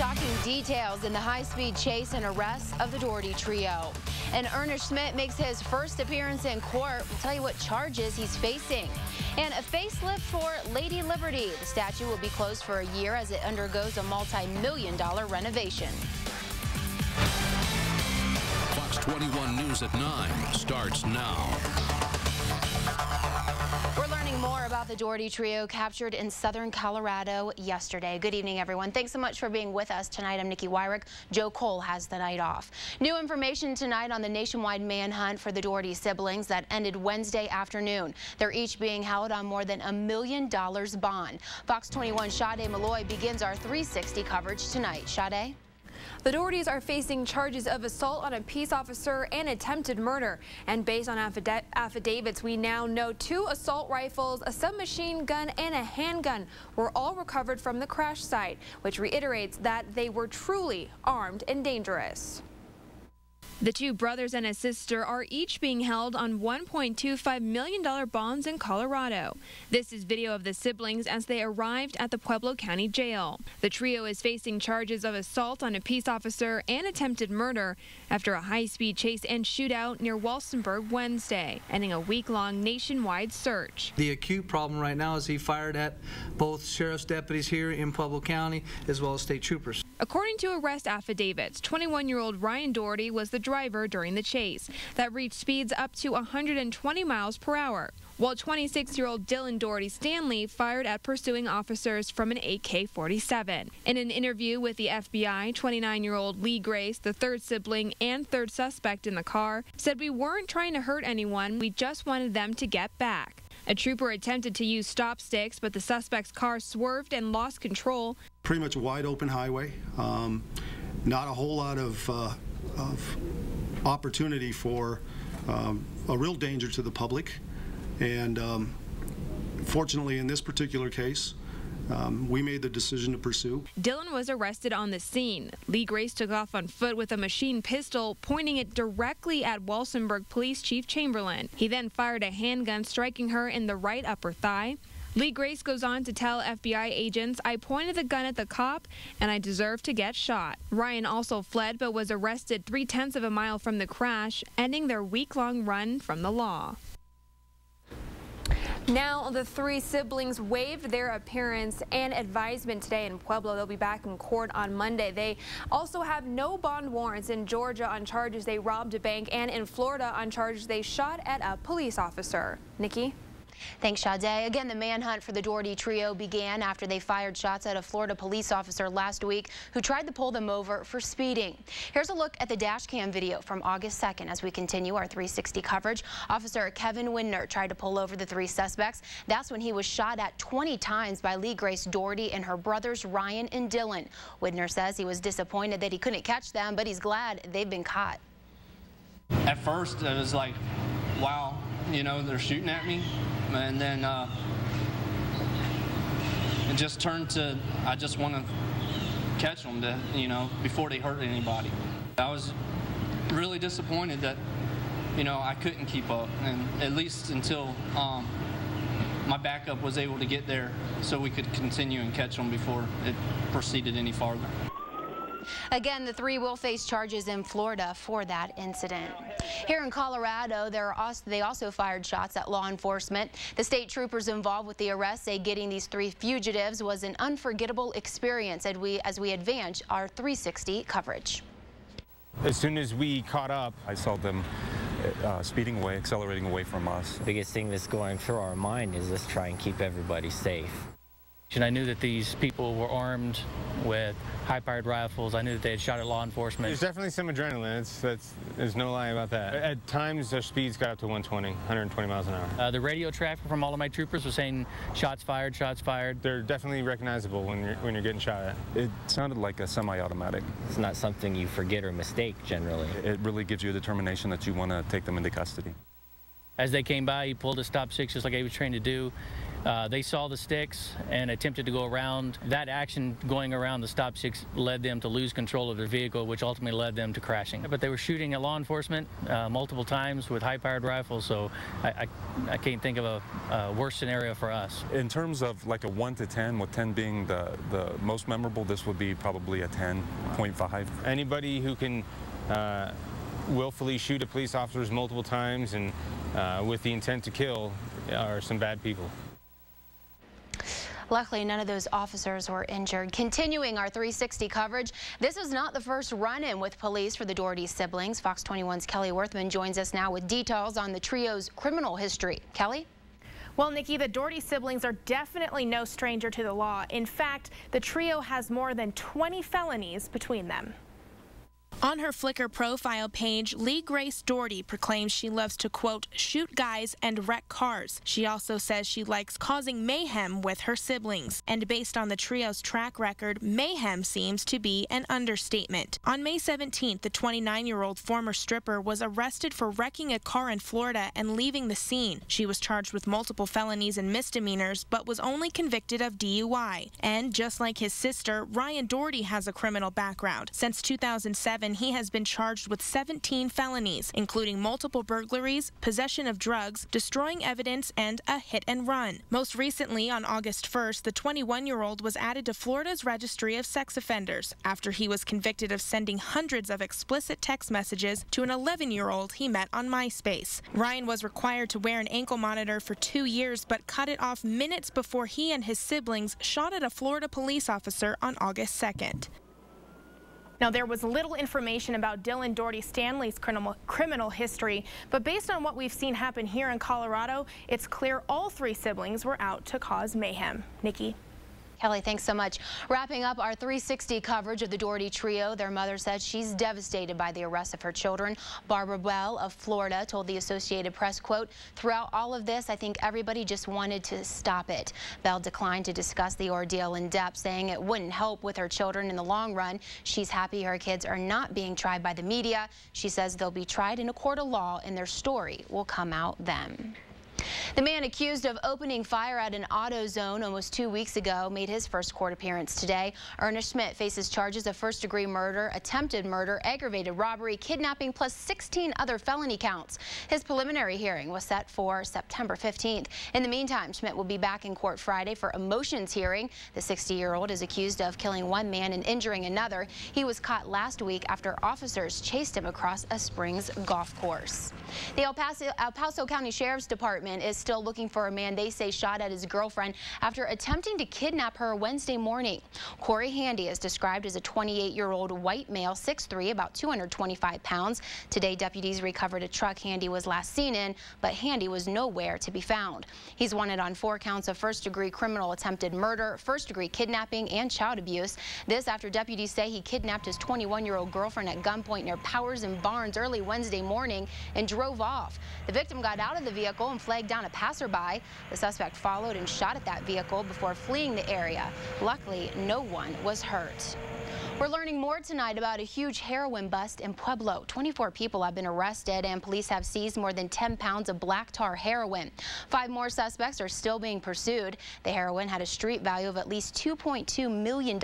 Shocking details in the high-speed chase and arrest of the Doherty trio. And Ernest Schmidt makes his first appearance in court. We'll tell you what charges he's facing. And a facelift for Lady Liberty. The statue will be closed for a year as it undergoes a multi-million-dollar renovation. Fox 21 News at 9 starts now. We're learning more about the Doherty trio captured in southern Colorado yesterday. Good evening, everyone. Thanks so much for being with us tonight. I'm Nikki Wyrick. Joe Cole has the night off. New information tonight on the nationwide manhunt for the Doherty siblings that ended Wednesday afternoon. They're each being held on more than $1 million bond. Fox 21's Sade Malloy begins our 360 coverage tonight. Sade? The Dohertys are facing charges of assault on a peace officer and attempted murder. And based on affidavits, we now know 2 assault rifles, a submachine gun, and a handgun were all recovered from the crash site, which reiterates that they were truly armed and dangerous. The 2 brothers and a sister are each being held on $1.25 million bonds in Colorado. This is video of the siblings as they arrived at the Pueblo County Jail. The trio is facing charges of assault on a peace officer and attempted murder after a high-speed chase and shootout near Walsenburg Wednesday, ending a week-long nationwide search. The acute problem right now is he fired at both sheriff's deputies here in Pueblo County as well as state troopers. According to arrest affidavits, 21-year-old Ryan Doherty was the driver during the chase that reached speeds up to 120 miles per hour, while 26-year-old Dylan Doherty Stanley fired at pursuing officers from an AK-47. In an interview with the FBI, 29-year-old Lee Grace, the third sibling and third suspect in the car, said, "We weren't trying to hurt anyone, we just wanted them to get back." A trooper attempted to use stop sticks, but the suspect's car swerved and lost control. Pretty much a wide open highway, not a whole lot of opportunity for a real danger to the public, and fortunately in this particular case we made the decision to pursue. Dylan was arrested on the scene. Lee Grace took off on foot with a machine pistol, pointing it directly at Walsenburg Police Chief Chamberlain. He then fired a handgun, striking her in the right upper thigh. Lee Grace goes on to tell FBI agents, "I pointed the gun at the cop and I deserve to get shot." Ryan also fled but was arrested 3/10 of a mile from the crash, ending their week-long run from the law. Now, the 3 siblings waived their appearance and advisement today in Pueblo. They'll be back in court on Monday. They also have no bond warrants in Georgia on charges they robbed a bank and in Florida on charges they shot at a police officer. Nikki? Thanks, Sade. Again, the manhunt for the Doherty trio began after they fired shots at a Florida police officer last week who tried to pull them over for speeding. Here's a look at the dash cam video from August 2nd as we continue our 360 coverage. Officer Kevin Windner tried to pull over the 3 suspects. That's when he was shot at 20 times by Lee Grace Doherty and her brothers Ryan and Dylan. Windner says he was disappointed that he couldn't catch them, but he's glad they've been caught. At first, it was like, wow, you know, they're shooting at me. And then it just turned to, I just want to catch them, to, you know, before they hurt anybody. I was really disappointed that, you know, I couldn't keep up, and at least until my backup was able to get there so we could continue and catch them before it proceeded any farther. Again, the 3 will face charges in Florida for that incident. Here in Colorado, they also fired shots at law enforcement. The state troopers involved with the arrest say getting these 3 fugitives was an unforgettable experience as we advance our 360 coverage. As soon as we caught up, I saw them speeding away, accelerating away from us. The biggest thing that's going through our mind is let's try and keep everybody safe. And I knew that these people were armed with high-powered rifles. I knew that they had shot at law enforcement. There's definitely some adrenaline. There's no lie about that. At times, their speeds got up to 120 miles an hour. The radio traffic from all of my troopers was saying, shots fired, shots fired. They're definitely recognizable when you're getting shot at. It sounded like a semi-automatic. It's not something you forget or mistake, generally. It really gives you a determination that you want to take them into custody. As they came by, he pulled a stop 6 just like he was trained to do. They saw the sticks and attempted to go around. That action going around the stop sticks led them to lose control of their vehicle, which ultimately led them to crashing. But they were shooting at law enforcement multiple times with high-powered rifles, so I can't think of a worse scenario for us. In terms of like a 1 to 10, with 10 being the most memorable, this would be probably a 10.5. Anybody who can willfully shoot at police officers multiple times and with the intent to kill are some bad people. Luckily, none of those officers were injured. Continuing our 360 coverage, this was not the first run-in with police for the Doherty siblings. Fox 21's Kelly Worthman joins us now with details on the trio's criminal history. Kelly? Well, Nikki, the Doherty siblings are definitely no stranger to the law. In fact, the trio has more than 20 felonies between them. On her Flickr profile page, Lee Grace Doherty proclaims she loves to, quote, shoot guys and wreck cars. She also says she likes causing mayhem with her siblings. And based on the trio's track record, mayhem seems to be an understatement. On May 17th, the 29-year-old former stripper was arrested for wrecking a car in Florida and leaving the scene. She was charged with multiple felonies and misdemeanors, but was only convicted of DUI. And just like his sister, Ryan Doherty has a criminal background. Since 2007, he has been charged with 17 felonies, including multiple burglaries, possession of drugs, destroying evidence, and a hit and run. Most recently, on August 1st, the 21-year-old was added to Florida's Registry of Sex Offenders after he was convicted of sending hundreds of explicit text messages to an 11-year-old he met on MySpace. Ryan was required to wear an ankle monitor for 2 years, but cut it off minutes before he and his siblings shot at a Florida police officer on August 2nd. Now, there was little information about Dylan Doherty Stanley's criminal history, but based on what we've seen happen here in Colorado, it's clear all three siblings were out to cause mayhem. Nikki? Kelly, thanks so much. Wrapping up our 360 coverage of the Doherty trio, their mother said she's devastated by the arrest of her children. Barbara Bell of Florida told the Associated Press, quote, throughout all of this, I think everybody just wanted to stop it. Bell declined to discuss the ordeal in depth, saying it wouldn't help with her children in the long run. She's happy her kids are not being tried by the media. She says they'll be tried in a court of law and their story will come out then. The man accused of opening fire at an AutoZone almost 2 weeks ago made his first court appearance today. Ernest Schmidt faces charges of first-degree murder, attempted murder, aggravated robbery, kidnapping, plus 16 other felony counts. His preliminary hearing was set for September 15th. In the meantime, Schmidt will be back in court Friday for a motions hearing. The 60-year-old is accused of killing one man and injuring another. He was caught last week after officers chased him across a Springs golf course. The El Paso County Sheriff's Department is still looking for a man they say shot at his girlfriend after attempting to kidnap her Wednesday morning. Corey Handy is described as a 28-year-old white male, 6'3", about 225 pounds. Today, deputies recovered a truck Handy was last seen in, but Handy was nowhere to be found. He's wanted on 4 counts of first-degree criminal attempted murder, first-degree kidnapping, and child abuse. This after deputies say he kidnapped his 21-year-old girlfriend at gunpoint near Powers and Barnes early Wednesday morning and drove off. The victim got out of the vehicle and flagged down a passerby. The suspect followed and shot at that vehicle before fleeing the area. Luckily, no one was hurt. We're learning more tonight about a huge heroin bust in Pueblo. 24 people have been arrested and police have seized more than 10 pounds of black tar heroin. 5 more suspects are still being pursued. The heroin had a street value of at least $2.2 million.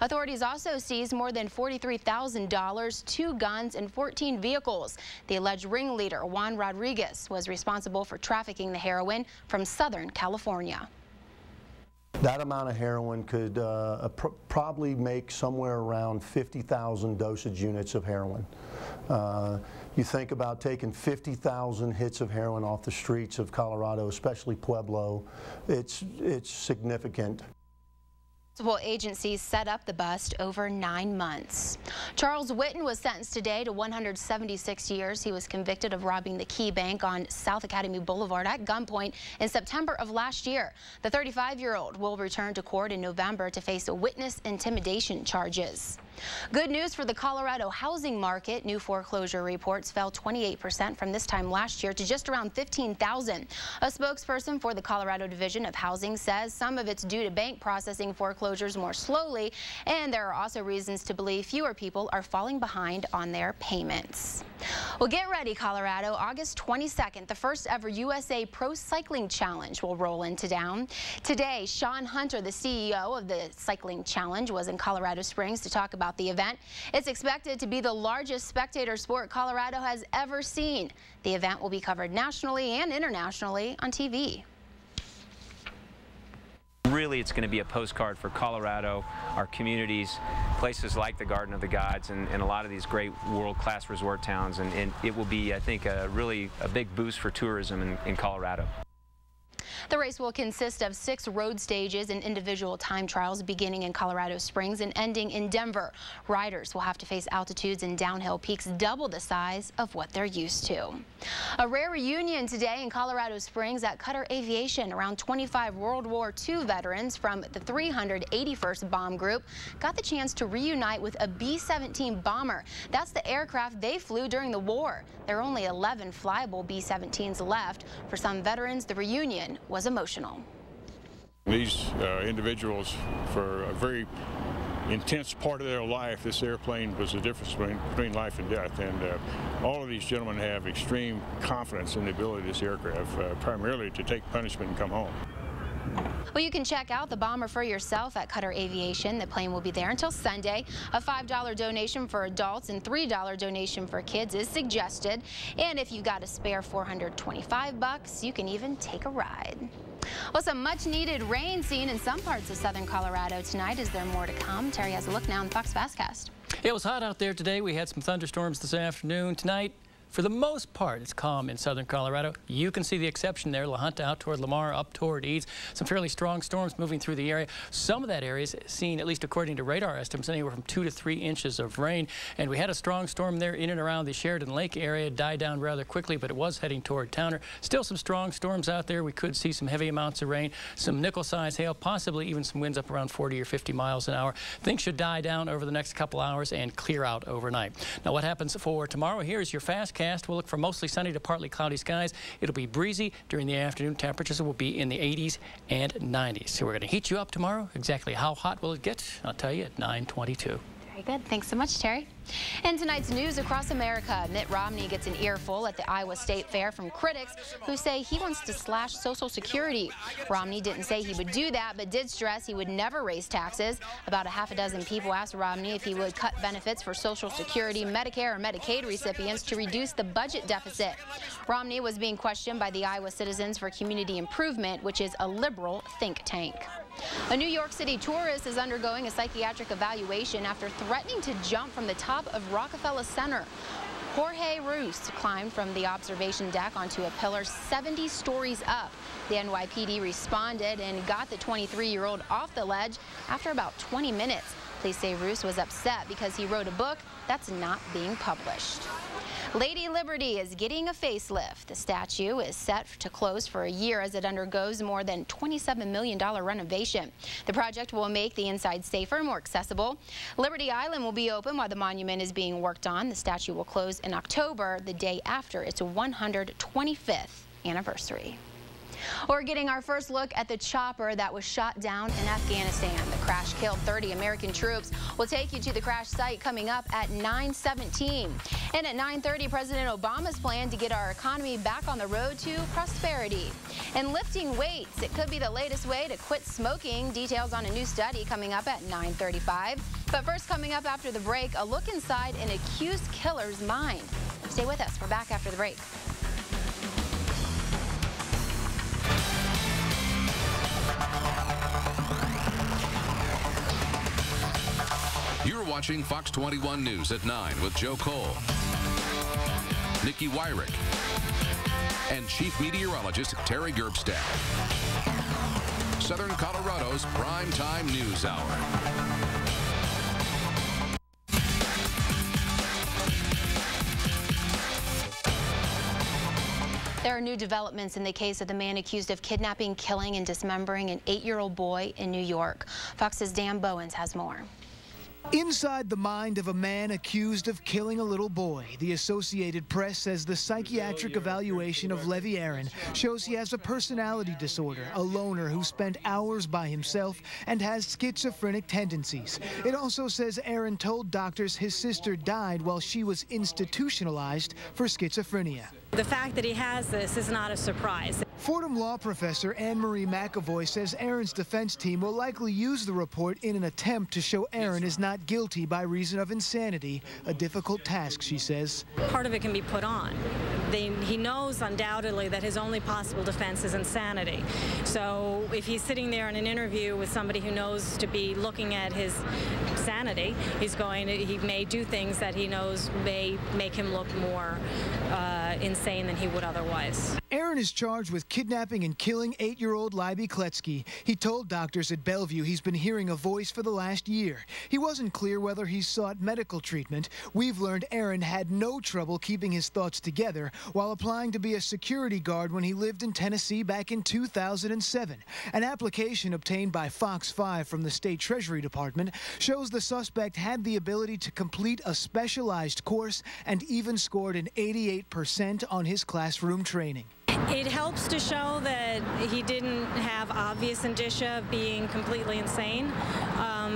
Authorities also seized more than $43,000, 2 guns, and 14 vehicles. The alleged ringleader, Juan Rodriguez, was responsible for trafficking the heroin from Southern California. That amount of heroin could probably make somewhere around 50,000 dosage units of heroin. You think about taking 50,000 hits of heroin off the streets of Colorado, especially Pueblo, it's significant. Multiple agencies set up the bust over 9 months. Charles Witten was sentenced today to 176 years. He was convicted of robbing the Key Bank on South Academy Boulevard at gunpoint in September of last year. The 35-year-old will return to court in November to face witness intimidation charges. Good news for the Colorado housing market. New foreclosure reports fell 28% from this time last year to just around 15,000. A spokesperson for the Colorado Division of Housing says some of it's due to bank processing foreclosure closures more slowly, and there are also reasons to believe fewer people are falling behind on their payments. Well, get ready, Colorado. August 22nd, the first ever USA Pro Cycling Challenge will roll into town. Today, Sean Hunter, the CEO of the Cycling Challenge, was in Colorado Springs to talk about the event. It's expected to be the largest spectator sport Colorado has ever seen. The event will be covered nationally and internationally on TV. Really, it's going to be a postcard for Colorado, our communities, places like the Garden of the Gods, and a lot of these great world-class resort towns. And it will be, I think, really a big boost for tourism in Colorado. The race will consist of 6 road stages and individual time trials beginning in Colorado Springs and ending in Denver. Riders will have to face altitudes and downhill peaks double the size of what they're used to. A rare reunion today in Colorado Springs at Qatar Aviation. Around 25 World War II veterans from the 381st Bomb Group got the chance to reunite with a B-17 bomber. That's the aircraft they flew during the war. There are only 11 flyable B-17s left. For some veterans, the reunion was emotional. These individuals, for a very intense part of their life, this airplane was the difference between life and death. And all of these gentlemen have extreme confidence in the ability of this aircraft, primarily to take punishment and come home. Well, you can check out the bomber for yourself at Qatar Aviation. The plane will be there until Sunday. A $5 donation for adults and $3 donation for kids is suggested. And if you've got a spare $425, you can even take a ride. Well, some much-needed rain seen in some parts of southern Colorado tonight. Is there more to come? Terry has a look now on the Fox Fastcast. It was hot out there today. We had some thunderstorms this afternoon. Tonight, for the most part, it's calm in southern Colorado. You can see the exception there. La Junta out toward Lamar, up toward Eads. Some fairly strong storms moving through the area. Some of that area is seen, at least according to radar estimates, anywhere from 2 to 3 inches of rain. And we had a strong storm there in and around the Sheridan Lake area. It died down rather quickly, but it was heading toward Towner. Still some strong storms out there. We could see some heavy amounts of rain, some nickel-sized hail, possibly even some winds up around 40 or 50 miles an hour. Things should die down over the next couple hours and clear out overnight. Now, what happens for tomorrow? Here's your fast cast. We'll look for mostly sunny to partly cloudy skies. It'll be breezy during the afternoon. Temperatures will be in the 80s and 90s. So we're going to heat you up tomorrow. Exactly how hot will it get? I'll tell you at 9:22. Very good. Thanks so much, Terry. In tonight's news across America, Mitt Romney gets an earful at the Iowa State Fair from critics who say he wants to slash Social Security. Romney didn't say he would do that, but did stress he would never raise taxes. About a half a dozen people asked Romney if he would cut benefits for Social Security, Medicare, or Medicaid recipients to reduce the budget deficit. Romney was being questioned by the Iowa Citizens for Community Improvement, which is a liberal think tank. A New York City tourist is undergoing a psychiatric evaluation after threatening to jump from the top of Rockefeller Center. Jorge Roos climbed from the observation deck onto a pillar 70 stories up. The NYPD responded and got the 23-year-old off the ledge after about 20 minutes. Police say Roos was upset because he wrote a book that's not being published. Lady Liberty is getting a facelift. The statue is set to close for a year as it undergoes more than $27 million renovation. The project will make the inside safer and more accessible. Liberty Island will be open while the monument is being worked on. The statue will close in October, the day after its 125th anniversary. We're getting our first look at the chopper that was shot down in Afghanistan. The crash killed 30 American troops. We'll take you to the crash site coming up at 9:17. And at 9:30, President Obama's plan to get our economy back on the road to prosperity. And lifting weights, it could be the latest way to quit smoking. Details on a new study coming up at 9:35. But first, coming up after the break, a look inside an accused killer's mind. Stay with us. We're back after the break. You're watching Fox 21 News at 9 with Joe Cole, Nikki Wyrick, and Chief Meteorologist Terry Gerbstadt. Southern Colorado's primetime news hour. There are new developments in the case of the man accused of kidnapping, killing, and dismembering an 8-year-old boy in New York. Fox's Dan Bowens has more. Inside the mind of a man accused of killing a little boy, the Associated Press says the psychiatric evaluation of Levy Aaron shows he has a personality disorder, a loner who spent hours by himself and has schizophrenic tendencies. It also says Aaron told doctors his sister died while she was institutionalized for schizophrenia. The fact that he has this is not a surprise. Fordham law professor Anne-Marie McAvoy says Aaron's defense team will likely use the report in an attempt to show Aaron is not guilty by reason of insanity, a difficult task, she says. Part of it can be put on. He knows undoubtedly that his only possible defense is insanity. So if he's sitting there in an interview with somebody who knows to be looking at his sanity, he may do things that he knows may make him look more insane than he would otherwise. Aaron is charged with kidnapping and killing 8-year-old Libby Kletsky. He told doctors at Bellevue he's been hearing a voice for the last year. He wasn't clear whether he sought medical treatment. We've learned Aaron had no trouble keeping his thoughts together while applying to be a security guard when he lived in Tennessee back in 2007. An application obtained by Fox 5 from the State Treasury Department shows the suspect had the ability to complete a specialized course and even scored an 88% on his classroom training. It helps to show that he didn't have obvious indicia of being completely insane.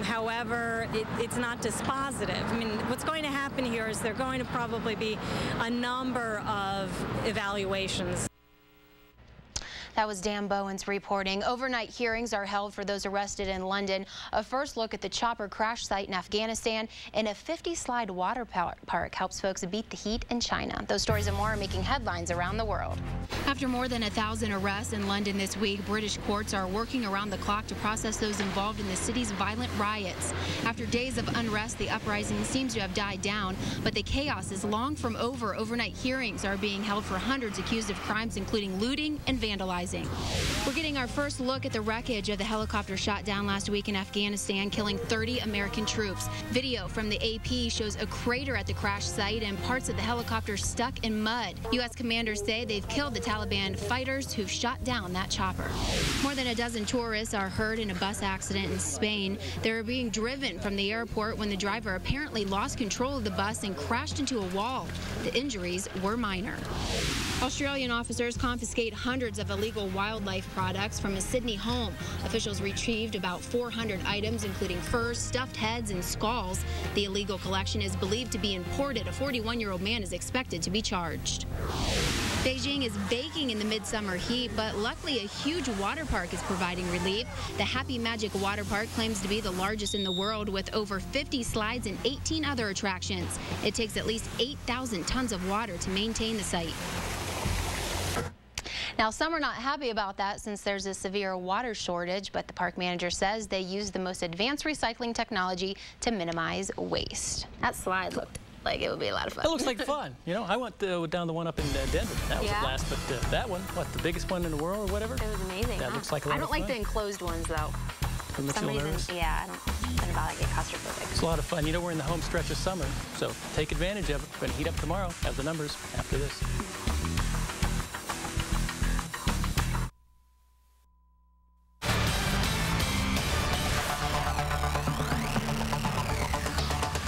However, it's not dispositive. I mean, what's going to happen here is there are going to probably be a number of evaluations. That was Dan Bowens reporting. Overnight hearings are held for those arrested in London. A first look at the chopper crash site in Afghanistan, and a 50-slide water park helps folks beat the heat in China. Those stories and more are making headlines around the world. After more than 1,000 arrests in London this week, British courts are working around the clock to process those involved in the city's violent riots. After days of unrest, the uprising seems to have died down, but the chaos is long from over. Overnight hearings are being held for hundreds accused of crimes including looting and vandalizing. We're getting our first look at the wreckage of the helicopter shot down last week in Afghanistan, killing 30 American troops. Video from the AP shows a crater at the crash site and parts of the helicopter stuck in mud. U.S. commanders say they've killed the Taliban fighters who shot down that chopper. More than a dozen tourists are hurt in a bus accident in Spain. They were being driven from the airport when the driver apparently lost control of the bus and crashed into a wall. The injuries were minor. Australian officers confiscate hundreds of illegal wildlife products from a Sydney home. Officials retrieved about 400 items, including furs, stuffed heads, and skulls. The illegal collection is believed to be imported. A 41-year-old man is expected to be charged. Beijing is baking in the midsummer heat, but luckily a huge water park is providing relief. The Happy Magic Water Park claims to be the largest in the world with over 50 slides and 18 other attractions. It takes at least 8,000 tons of water to maintain the site. Now, some are not happy about that since there's a severe water shortage, but the park manager says they use the most advanced recycling technology to minimize waste. That slide looked like it would be a lot of fun. It looks like fun. You know, I went down the one up in Denver. That was a blast, but that one, what, the biggest one in the world or whatever? It was amazing. That looks like a lot of fun. I don't like the enclosed ones, though. For some reason, yeah, I don't about it, get claustrophobic. It's a lot of fun. You know, we're in the home stretch of summer, so take advantage of it. We're going to heat up tomorrow. Have the numbers after this.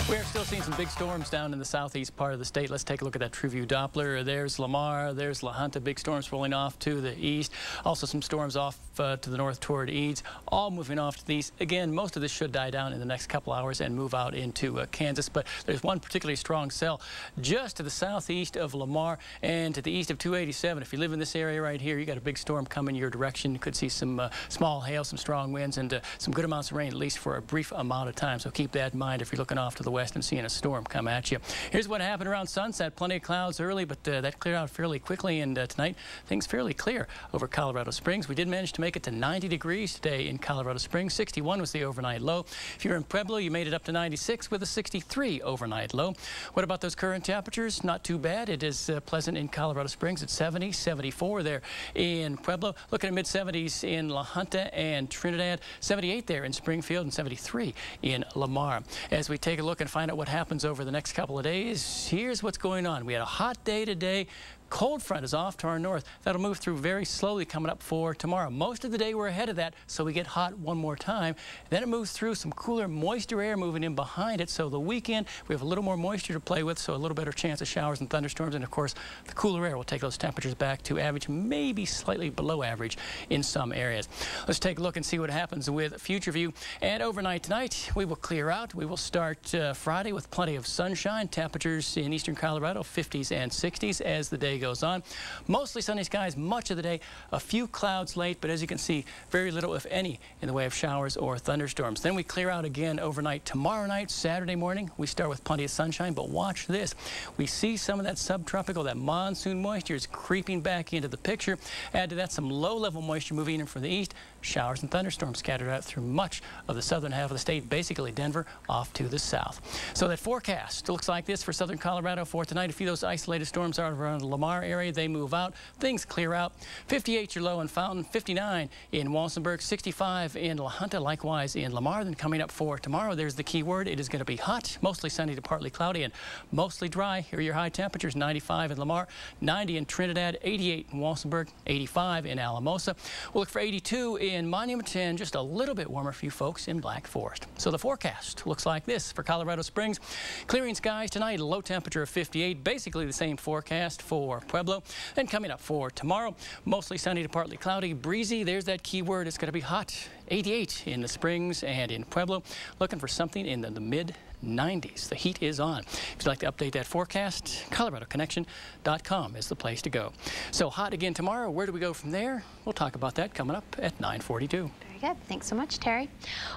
We're still seeing some big storms down in the southeast part of the state. Let's take a look at that TrueView Doppler. There's Lamar, there's La Junta, big storms rolling off to the east. Also some storms off to the north toward Eads, all moving off to the east. Again, most of this should die down in the next couple hours and move out into Kansas, but there's one particularly strong cell just to the southeast of Lamar and to the east of 287. If you live in this area right here, you got a big storm coming your direction. You could see some small hail, some strong winds, and some good amounts of rain, at least for a brief amount of time. So keep that in mind if you're looking off to the west and seeing a storm come at you. Here's what happened around sunset. Plenty of clouds early, but that cleared out fairly quickly, and tonight things fairly clear over Colorado Springs. We did manage to make it to 90 degrees today in Colorado Springs. 61 was the overnight low. If you're in Pueblo, you made it up to 96 with a 63 overnight low. What about those current temperatures? Not too bad. It is pleasant in Colorado Springs at 70, 74 there in Pueblo. Looking at mid-70s in La Junta and Trinidad, 78 there in Springfield, and 73 in Lamar. As we take a look and find out what happens over the next couple of days, here's what's going on. We had a hot day today, Cold front is off to our north. That'll move through very slowly coming up for tomorrow. Most of the day we're ahead of that, so we get hot one more time. Then it moves through some cooler, moisture air moving in behind it. So the weekend, we have a little more moisture to play with, so a little better chance of showers and thunderstorms. And of course, the cooler air will take those temperatures back to average, maybe slightly below average in some areas. Let's take a look and see what happens with future view. And overnight tonight, we will clear out. We will start Friday with plenty of sunshine. Temperatures in eastern Colorado, 50s and 60s as the day goes on. Mostly sunny skies much of the day. A few clouds late, but as you can see, very little, if any, in the way of showers or thunderstorms. Then we clear out again overnight. Tomorrow night, Saturday morning, we start with plenty of sunshine, but watch this. We see some of that subtropical, that monsoon moisture is creeping back into the picture. Add to that some low-level moisture moving in from the east. Showers and thunderstorms scattered out through much of the southern half of the state, basically Denver off to the south. So that forecast looks like this for southern Colorado for tonight. A few of those isolated storms are around the Lamar area. They move out. Things clear out. 58 your low in Fountain, 59 in Walsenburg, 65 in La Junta, likewise in Lamar. Then coming up for tomorrow, there's the key word. It is going to be hot, mostly sunny to partly cloudy and mostly dry. Here are your high temperatures: 95 in Lamar, 90 in Trinidad, 88 in Walsenburg, 85 in Alamosa. We'll look for 82 in Monument and just a little bit warmer for you folks in Black Forest. So the forecast looks like this for Colorado Springs. Clearing skies tonight, a low temperature of 58, basically the same forecast for Pueblo. Then coming up for tomorrow, mostly sunny to partly cloudy, breezy. There's that key word. It's going to be hot. 88 in the Springs and in Pueblo. Looking for something in the mid-90s. The heat is on. If you'd like to update that forecast, ColoradoConnection.com is the place to go. So hot again tomorrow. Where do we go from there? We'll talk about that coming up at 9:42. Very good. Thanks so much, Terry.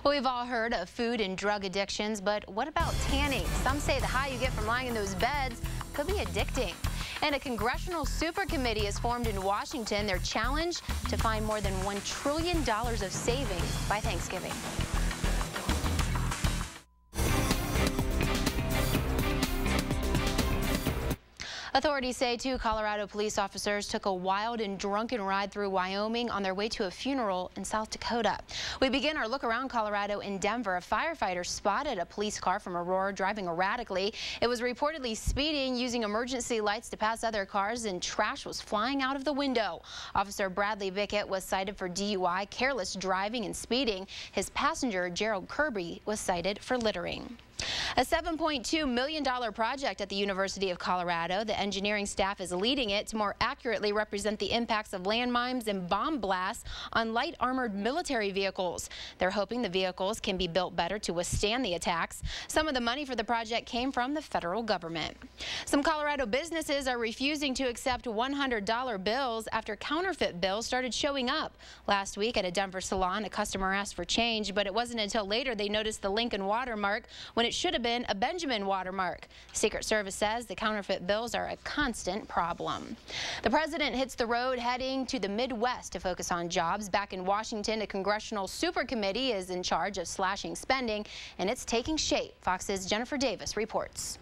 Well, we've all heard of food and drug addictions, but what about tanning? Some say the high you get from lying in those beds could be addicting. And a congressional super committee is formed in Washington. Their challenge to find more than $1 trillion of savings by Thanksgiving. Authorities say 2 Colorado police officers took a wild and drunken ride through Wyoming on their way to a funeral in South Dakota. We begin our look around Colorado in Denver. A firefighter spotted a police car from Aurora driving erratically. It was reportedly speeding, using emergency lights to pass other cars, and trash was flying out of the window. Officer Bradley Bickett was cited for DUI, careless driving, and speeding. His passenger, Gerald Kirby, was cited for littering. A $7.2 million project at the University of Colorado. The engineering staff is leading it to more accurately represent the impacts of landmines and bomb blasts on light armored military vehicles. They're hoping the vehicles can be built better to withstand the attacks. Some of the money for the project came from the federal government. Some Colorado businesses are refusing to accept $100 bills after counterfeit bills started showing up. Last week at a Denver salon, a customer asked for change, but it wasn't until later they noticed the Lincoln watermark when it should have been a Benjamin watermark. Secret Service says the counterfeit bills are a constant problem. The president hits the road heading to the Midwest to focus on jobs. Back in Washington, a congressional super committee is in charge of slashing spending, and it's taking shape. Fox's Jennifer Davis reports.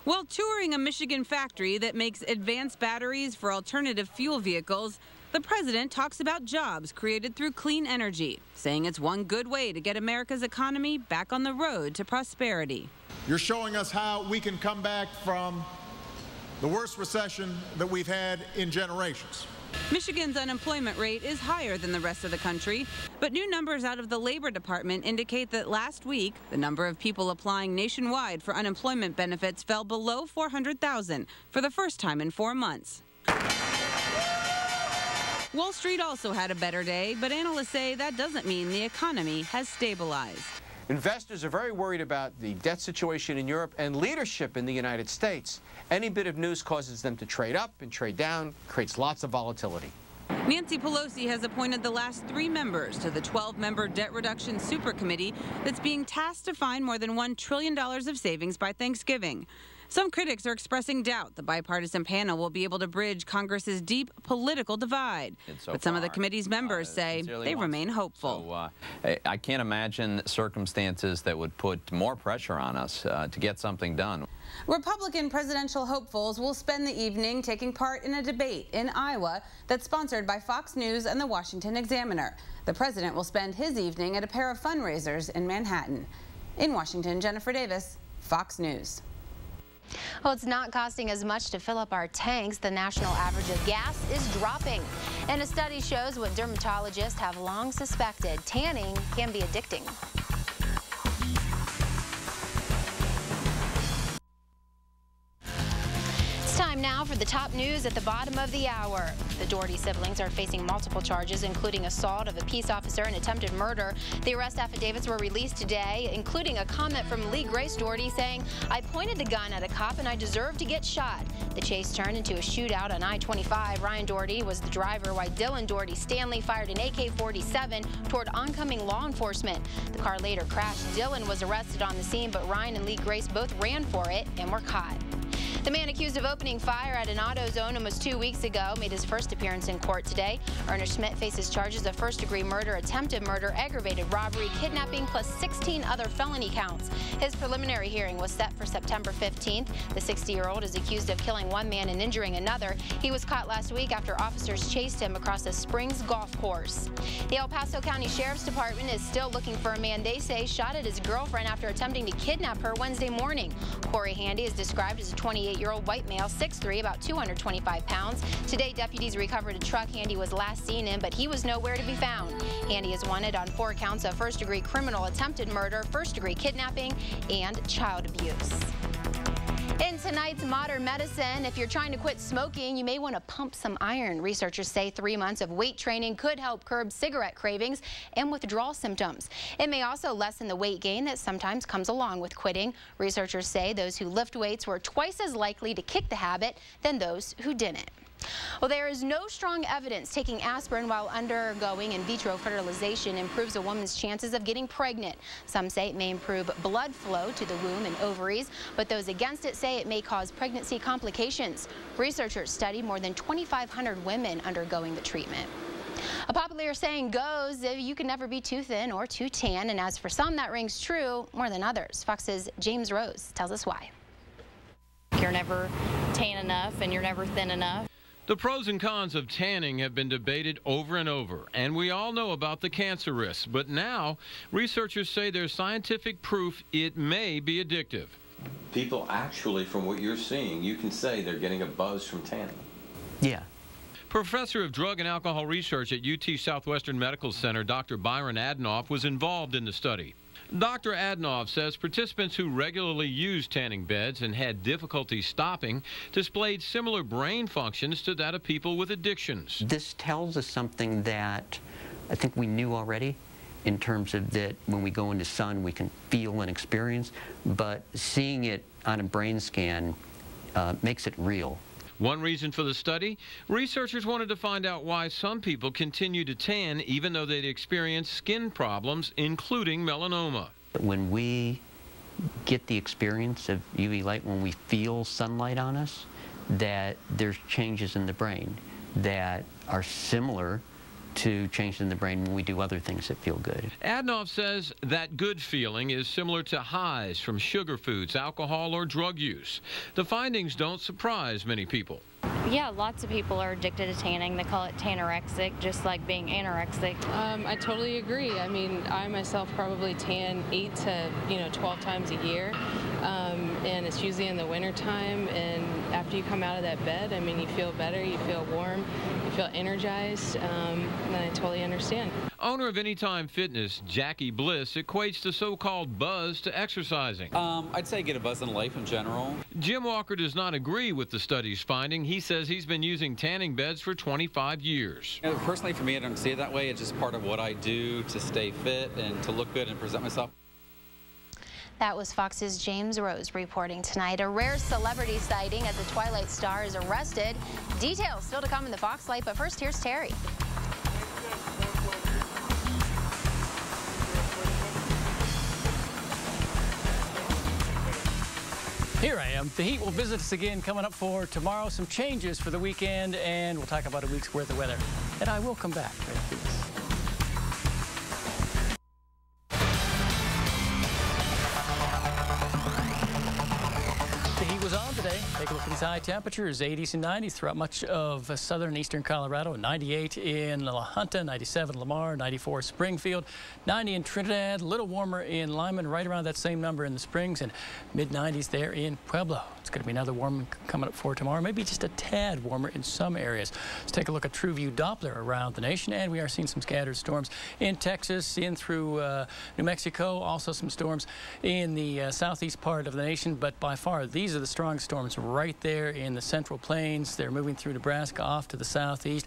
While touring a Michigan factory that makes advanced batteries for alternative fuel vehicles, the president talks about jobs created through clean energy, saying it's one good way to get America's economy back on the road to prosperity. You're showing us how we can come back from the worst recession that we've had in generations. Michigan's unemployment rate is higher than the rest of the country, but new numbers out of the Labor Department indicate that last week, the number of people applying nationwide for unemployment benefits fell below 400,000 for the first time in 4 months. Wall Street also had a better day, but analysts say that doesn't mean the economy has stabilized. Investors are very worried about the debt situation in Europe and leadership in the United States. Any bit of news causes them to trade up and trade down, creates lots of volatility. Nancy Pelosi has appointed the last 3 members to the 12-member debt reduction super committee that's being tasked to find more than $1 trillion of savings by Thanksgiving. Some critics are expressing doubt the bipartisan panel will be able to bridge Congress's deep political divide. But some of the committee's members say they remain hopeful. So, I can't imagine circumstances that would put more pressure on us to get something done. Republican presidential hopefuls will spend the evening taking part in a debate in Iowa that's sponsored by Fox News and the Washington Examiner. The president will spend his evening at a pair of fundraisers in Manhattan. In Washington, Jennifer Davis, Fox News. Well, it's not costing as much to fill up our tanks. The national average of gas is dropping. And a study shows what dermatologists have long suspected: tanning can be addicting. It's time now for the top news at the bottom of the hour. The Doherty siblings are facing multiple charges, including assault of a peace officer and attempted murder. The arrest affidavits were released today, including a comment from Lee Grace Doherty saying, "I pointed the gun at a cop and I deserve to get shot." The chase turned into a shootout on I-25. Ryan Doherty was the driver, while Dylan Doherty Stanley fired an AK-47 toward oncoming law enforcement. The car later crashed. Dylan was arrested on the scene, but Ryan and Lee Grace both ran for it and were caught. The man accused of opening fire at an AutoZone almost 2 weeks ago made his first appearance in court today. Ernest Schmidt faces charges of first-degree murder, attempted murder, aggravated robbery, kidnapping, plus 16 other felony counts. His preliminary hearing was set for September 15th. The 60-year-old is accused of killing one man and injuring another. He was caught last week after officers chased him across the Springs golf course. The El Paso County Sheriff's Department is still looking for a man they say shot at his girlfriend after attempting to kidnap her Wednesday morning. Corey Handy is described as a 28-year-old white male, 6'3", about 225 pounds. Today, deputies recovered a truck Handy was last seen in, but he was nowhere to be found. Handy is wanted on 4 counts of first-degree criminal, attempted murder, first-degree kidnapping, and child abuse. In tonight's Modern Medicine, if you're trying to quit smoking, you may want to pump some iron. Researchers say 3 months of weight training could help curb cigarette cravings and withdrawal symptoms. It may also lessen the weight gain that sometimes comes along with quitting. Researchers say those who lift weights were twice as likely to kick the habit than those who didn't. Well, there is no strong evidence taking aspirin while undergoing in vitro fertilization improves a woman's chances of getting pregnant. Some say it may improve blood flow to the womb and ovaries, but those against it say it may cause pregnancy complications. Researchers studied more than 2,500 women undergoing the treatment. A popular saying goes, you can never be too thin or too tan, and as for some, that rings true more than others. Fox's James Rose tells us why. You're never tan enough and you're never thin enough. The pros and cons of tanning have been debated over and over, and we all know about the cancer risks. But now, researchers say there's scientific proof it may be addictive. People actually, from what you're seeing, you can say they're getting a buzz from tanning. Yeah. Professor of Drug and Alcohol Research at UT Southwestern Medical Center, Dr. Byron Adnoff, was involved in the study. Dr. Adnoff says participants who regularly used tanning beds and had difficulty stopping displayed similar brain functions to that of people with addictions. This tells us something that I think we knew already, in terms of that when we go into sun we can feel and experience, but seeing it on a brain scan makes it real. One reason for the study, researchers wanted to find out why some people continue to tan even though they'd experience skin problems, including melanoma. When we get the experience of UV light, when we feel sunlight on us, that there's changes in the brain that are similar to changes in the brain when we do other things that feel good. Adnoff says that good feeling is similar to highs from sugar foods, alcohol, or drug use. The findings don't surprise many people. Yeah, lots of people are addicted to tanning. They call it tanorexic, just like being anorexic. I totally agree. I mean, I myself probably tan 8 to 12 times a year, and it's usually in the wintertime. And after you come out of that bed, I mean, you feel better, you feel warm, you feel energized, and I totally understand. Owner of Anytime Fitness, Jackie Bliss, equates the so-called buzz to exercising. I'd say get a buzz in life in general. Jim Walker does not agree with the study's finding. He says he's been using tanning beds for 25 years. Personally, for me, I don't see it that way. It's just part of what I do to stay fit and to look good and present myself. That was Fox's James Rose reporting tonight. A rare celebrity sighting as a Twilight star is arrested. Details still to come in the Fox Light, but first, here's Terry. Here I am. The heat will visit us again coming up for tomorrow. Some changes for the weekend, and we'll talk about a week's worth of weather. And I will come back right after this. The heat was on today. Take a look at these high temperatures, 80s and 90s throughout much of southern and eastern Colorado. 98 in La Junta, 97 Lamar, 94 Springfield, 90 in Trinidad, a little warmer in Lyman, right around that same number in the Springs, and mid-90s there in Pueblo. It's going to be another warm one coming up for tomorrow, maybe just a tad warmer in some areas. Let's take a look at TrueView Doppler around the nation, and we are seeing some scattered storms in Texas, in through New Mexico, also some storms in the southeast part of the nation, but by far these are the strong storms right there in the Central Plains. They're moving through Nebraska off to the southeast.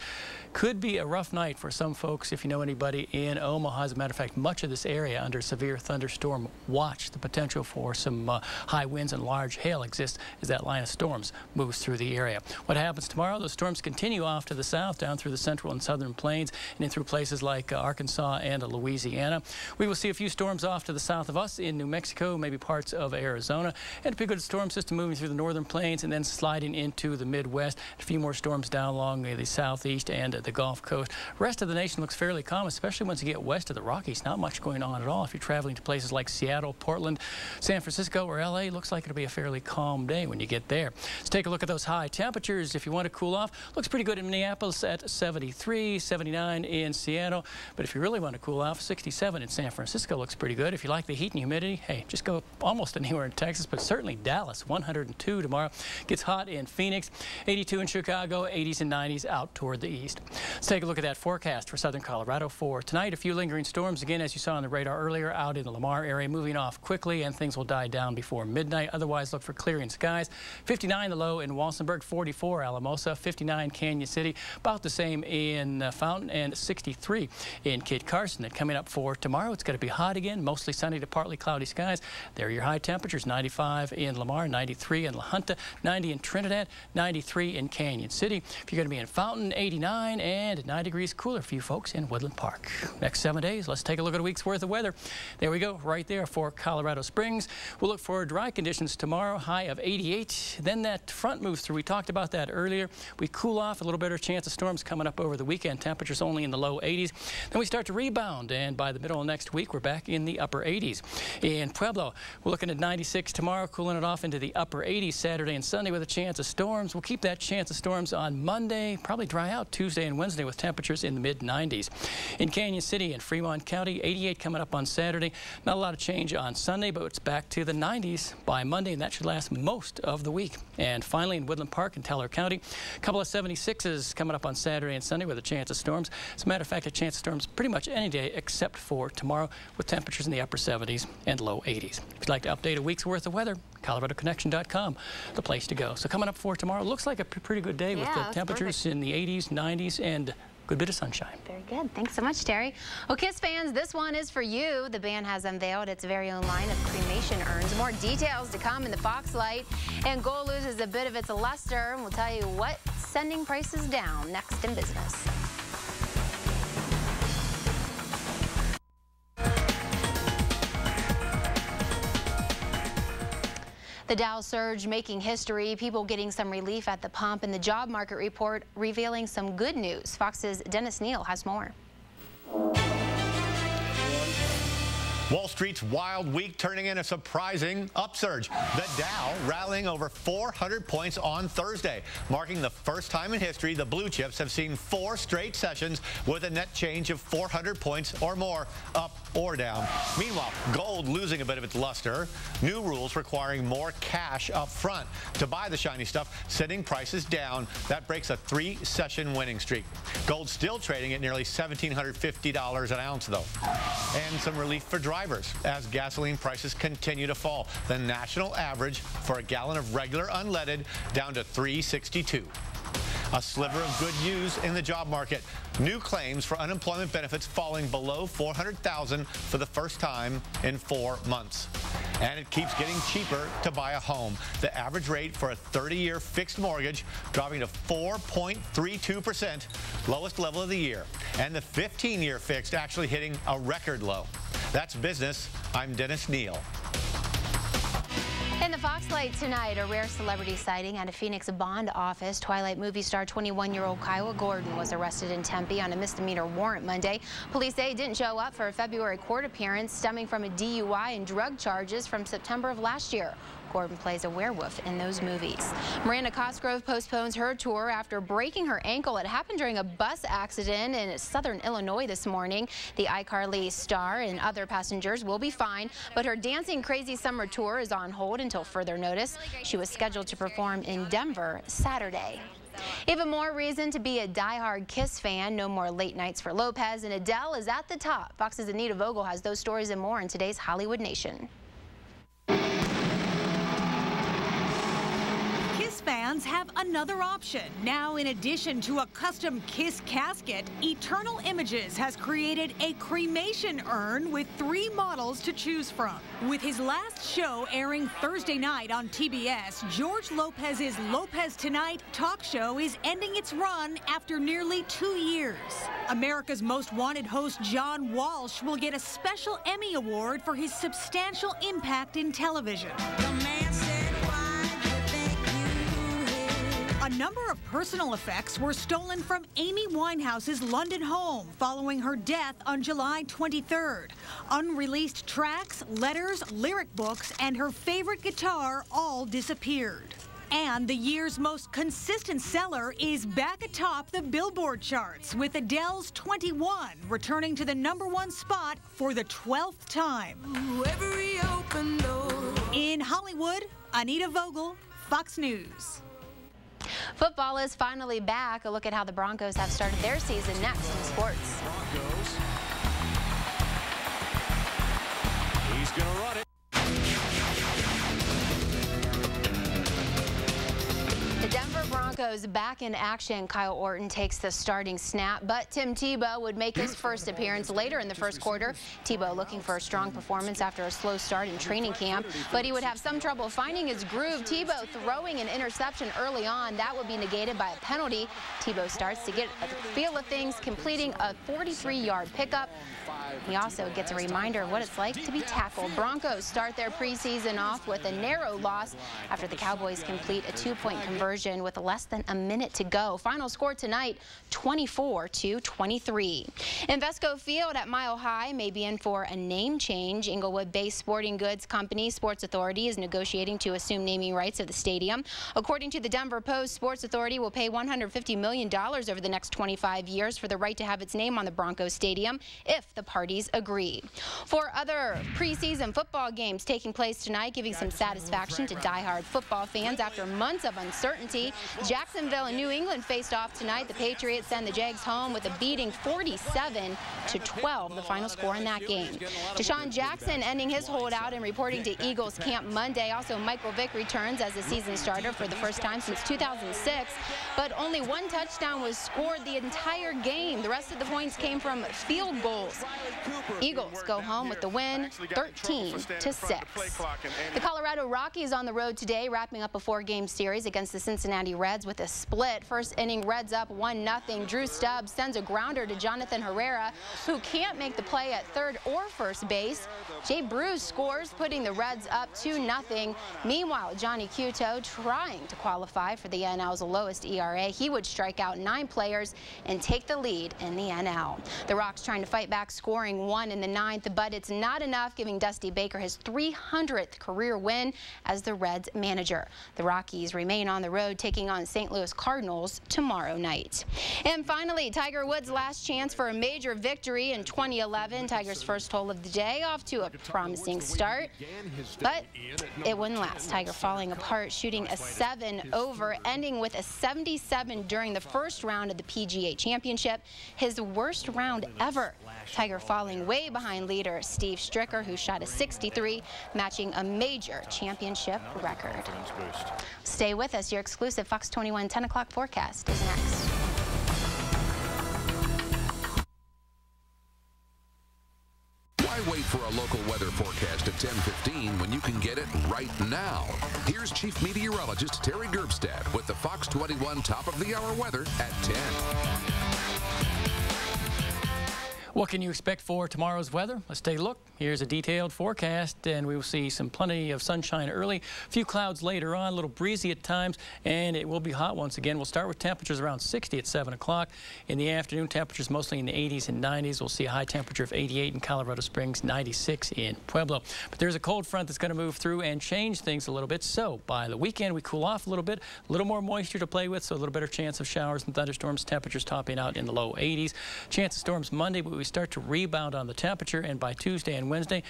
Could be a rough night for some folks if you know anybody in Omaha. As a matter of fact, much of this area under severe thunderstorm watch. The potential for some high winds and large hail exists as that line of storms moves through the area. What happens tomorrow? Those storms continue off to the south, down through the central and southern plains, and in through places like Arkansas and Louisiana. We will see a few storms off to the south of us in New Mexico, maybe parts of Arizona, and a pretty good storm system moving through the northern plains and then sliding into the Midwest. A few more storms down along the southeast and the Gulf Coast. Rest of the nation looks fairly calm, especially once you get west of the Rockies. Not much going on at all. If you're traveling to places like Seattle, Portland, San Francisco, or LA, looks like it'll be a fairly calm day when you get there. Let's take a look at those high temperatures. If you want to cool off, looks pretty good in Minneapolis at 73, 79 in Seattle. But if you really want to cool off, 67 in San Francisco looks pretty good. If you like the heat and humidity, hey, just go almost anywhere in Texas, but certainly Dallas, 102 tomorrow. Gets hot in Phoenix, 82 in Chicago, 80s and 90s out toward the east. Let's take a look at that forecast for southern Colorado for tonight. A few lingering storms, again, as you saw on the radar earlier, out in the Lamar area, moving off quickly, and things will die down before midnight. Otherwise, look for clearing skies. 59 the low in Walsenburg, 44 Alamosa, 59 Canyon City, about the same in Fountain, and 63 in Kit Carson. And coming up for tomorrow, it's going to be hot again, mostly sunny to partly cloudy skies. There are your high temperatures, 95 in Lamar, 93 in La Junta, 90 in Trinidad, 93 in Canyon City. If you're going to be in Fountain, 89, and 9 degrees cooler for you folks in Woodland Park. Next 7 days, let's take a look at a week's worth of weather. There we go, right there for Colorado Springs. We'll look for dry conditions tomorrow, high of 88. Then that front moves through. We talked about that earlier. We cool off, a little better chance of storms coming up over the weekend. Temperatures only in the low 80s. Then we start to rebound, and by the middle of next week, we're back in the upper 80s. In Pueblo, we're looking at 96 tomorrow, cooling it off into the upper 80s Saturday and Sunday with a chance of storms. We'll keep that chance of storms on Monday, probably dry out Tuesday and Wednesday with temperatures in the mid-90s. In Canyon City and Fremont County, 88 coming up on Saturday. Not a lot of change on Sunday, but it's back to the 90s by Monday, and that should last most of the week. And finally, in Woodland Park and Teller County, a couple of 76s coming up on Saturday and Sunday with a chance of storms. As a matter of fact, a chance of storms pretty much any day except for tomorrow, with temperatures in the upper 70s and low 80s. If you'd like to update a week's worth of weather, ColoradoConnection.com, the place to go. So coming up for tomorrow, looks like a pretty good day with the temperatures in the 80s, 90s, and good bit of sunshine. Very good. Thanks so much, Terry. Well, KISS fans, this one is for you. The band has unveiled its very own line of cremation urns. More details to come in the Foxlight. And gold loses a bit of its luster, and we'll tell you what's sending prices down next in business. The Dow surge making history, people getting some relief at the pump, and the job market report revealing some good news. Fox's Dennis Neal has more. Wall Street's wild week turning in a surprising upsurge. The Dow rallying over 400 points on Thursday, marking the first time in history the blue chips have seen 4 straight sessions with a net change of 400 points or more, up or down. Meanwhile, gold losing a bit of its luster. New rules requiring more cash up front to buy the shiny stuff, sending prices down. That breaks a 3-session winning streak. Gold still trading at nearly $1,750 an ounce, though. And some relief for drivers as gasoline prices continue to fall. The national average for a gallon of regular unleaded down to $3.62. A sliver of good news in the job market. New claims for unemployment benefits falling below 400,000 for the first time in 4 months. And it keeps getting cheaper to buy a home. The average rate for a 30-year fixed mortgage dropping to 4.32%, lowest level of the year. And the 15-year fixed actually hitting a record low. That's business. I'm Dennis Neal. In the Foxlight tonight, a rare celebrity sighting at a Phoenix bond office. Twilight movie star 21-year-old Kyle Gordon was arrested in Tempe on a misdemeanor warrant Monday. Police say he didn't show up for a February court appearance stemming from a DUI and drug charges from September of last year. Corbin plays a werewolf in those movies. Miranda Cosgrove postpones her tour after breaking her ankle. It happened during a bus accident in southern Illinois this morning. The iCarly star and other passengers will be fine, but her Dancing Crazy Summer tour is on hold until further notice. She was scheduled to perform in Denver Saturday. Even more reason to be a diehard Kiss fan. No more late nights for Lopez, and Adele is at the top. Fox's Anita Vogel has those stories and more in today's Hollywood Nation. Kiss fans have another option. Now, in addition to a custom Kiss casket, Eternal Images has created a cremation urn with 3 models to choose from. With his last show airing Thursday night on TBS, George Lopez's Lopez Tonight talk show is ending its run after nearly 2 years. America's Most Wanted host John Walsh will get a special Emmy Award for his substantial impact in television. A number of personal effects were stolen from Amy Winehouse's London home following her death on July 23rd. Unreleased tracks, letters, lyric books, and her favorite guitar all disappeared. And the year's most consistent seller is back atop the Billboard charts, with Adele's 21 returning to the #1 spot for the 12th time. In Hollywood, Anita Vogel, Fox News. Football is finally back. A look at how the Broncos have started their season next in sports. Broncos. He's going to run it. The Denver Broncos back in action. Kyle Orton takes the starting snap, but Tim Tebow would make his first appearance later in the first quarter. Tebow looking for a strong performance after a slow start in training camp, but he would have some trouble finding his groove. Tebow throwing an interception early on. That would be negated by a penalty. Tebow starts to get a feel of things, completing a 43-yard pickup. He also gets a reminder of what it's like to be tackled. Broncos start their preseason off with a narrow loss after the Cowboys complete a 2-point conversion with less than a minute to go. Final score tonight, 24-23. Invesco Field at Mile High may be in for a name change. Inglewood-based sporting goods company Sports Authority is negotiating to assume naming rights of the stadium. According to the Denver Post, Sports Authority will pay $150 million over the next 25 years for the right to have its name on the Broncos Stadium if the parties agree. For other preseason football games taking place tonight, giving some satisfaction to diehard football fans after months of uncertainty. Jacksonville and New England faced off tonight. The Patriots send the Jags home with a beating 47-12, the final score in that game. Deshaun Jackson ending his holdout and reporting to Eagles camp Monday. Also, Michael Vick returns as a season starter for the first time since 2006, but only 1 touchdown was scored the entire game. The rest of the points came from field goals. Eagles go home with the win, 13-6. The Colorado Rockies on the road today, wrapping up a 4-game series against the Cincinnati Reds with a split. First inning, Reds up 1-0. Drew Stubbs sends a grounder to Jonathan Herrera, who can't make the play at third or first base. Jay Bruce scores, putting the Reds up 2-0. Meanwhile, Johnny Cueto trying to qualify for the NL's lowest ERA. He would strike out 9 players and take the lead in the NL. The Rocks trying to fight back, scoring 1 in the 9th, but it's not enough, giving Dusty Baker his 300th career win as the Reds manager. The Rockies remain on the road, taking on St. Louis Cardinals tomorrow night. And finally, Tiger Woods' last chance for a major victory in 2011. Tiger's first hole of the day, off to a promising start, but it wouldn't last. Tiger falling apart, shooting a 7 over, ending with a 77 during the first round of the PGA Championship, his worst round ever. Tiger falling way behind leader Steve Stricker, who shot a 63, matching a major championship record. Stay with us. Your exclusive Fox 21 10 o'clock forecast is next. Why wait for a local weather forecast at 10:15 when you can get it right now? Here's Chief Meteorologist Terry Gerbstad with the Fox 21 top of the hour weather at 10. What can you expect for tomorrow's weather? Let's take a look. Here's a detailed forecast, and we will see plenty of sunshine early, a few clouds later on, a little breezy at times, and it will be hot once again. We'll start with temperatures around 60 at 7 o'clock. In the afternoon, temperatures mostly in the 80s and 90s. We'll see a high temperature of 88 in Colorado Springs, 96 in Pueblo. But there's a cold front that's going to move through and change things a little bit. So by the weekend, we cool off a little bit, a little more moisture to play with, so a little better chance of showers and thunderstorms. Temperatures topping out in the low 80s. Chance of storms Monday, but we start to rebound on the temperature, and by Tuesday and Wednesday,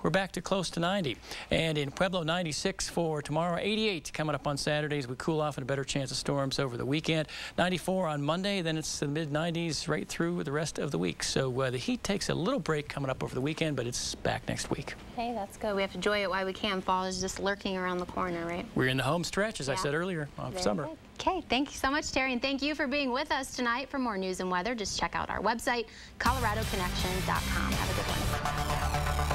we're back to close to 90. And in Pueblo, 96 for tomorrow, 88 coming up on Saturdays. We cool off and a better chance of storms over the weekend. 94 on Monday, then it's the mid-90s right through the rest of the week. So the heat takes a little break coming up over the weekend, but it's back next week. Hey, that's good. We have to enjoy it while we can. Fall is just lurking around the corner, right? We're in the home stretch, as I said earlier, of summer. Good. Okay, thank you so much, Terry, and thank you for being with us tonight. For more news and weather, just check out our website, coloradoconnection.com. Have a good one.